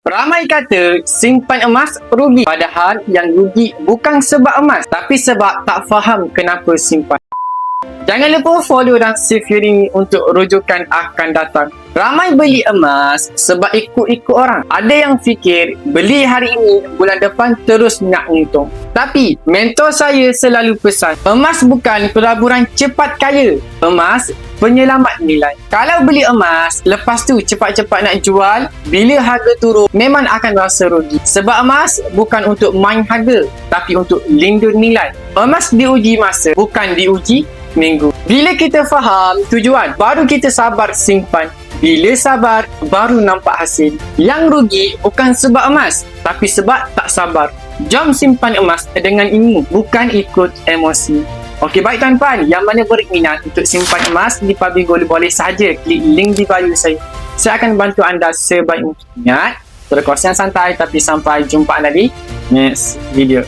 Ramai kata simpan emas rugi. Padahal yang rugi bukan sebab emas, tapi sebab tak faham kenapa simpan. Jangan lupa follow dan save video ni untuk rujukan akan datang. Ramai beli emas sebab ikut-ikut orang. Ada yang fikir beli hari ini, bulan depan terus nak untung. Tapi mentor saya selalu pesan, emas bukan pelaburan cepat kaya. Emas penyelamat nilai. Kalau beli emas, lepas tu cepat-cepat nak jual, bila harga turun, memang akan rasa rugi. Sebab emas bukan untuk main harga, tapi untuk lindung nilai. Emas diuji masa, bukan diuji minggu. Bila kita faham tujuan, baru kita sabar simpan. Bila sabar, baru nampak hasil. Yang rugi bukan sebab emas, tapi sebab tak sabar. Jom simpan emas dengan ilmu, bukan ikut emosi. Okey, baik tuan-tuan, yang mana berminat untuk simpan emas di Public Gold, boleh saja klik link di bio saya. Saya akan bantu anda sebaik mungkin. Ingat, terus yang santai, tapi sampai jumpa anda di next video.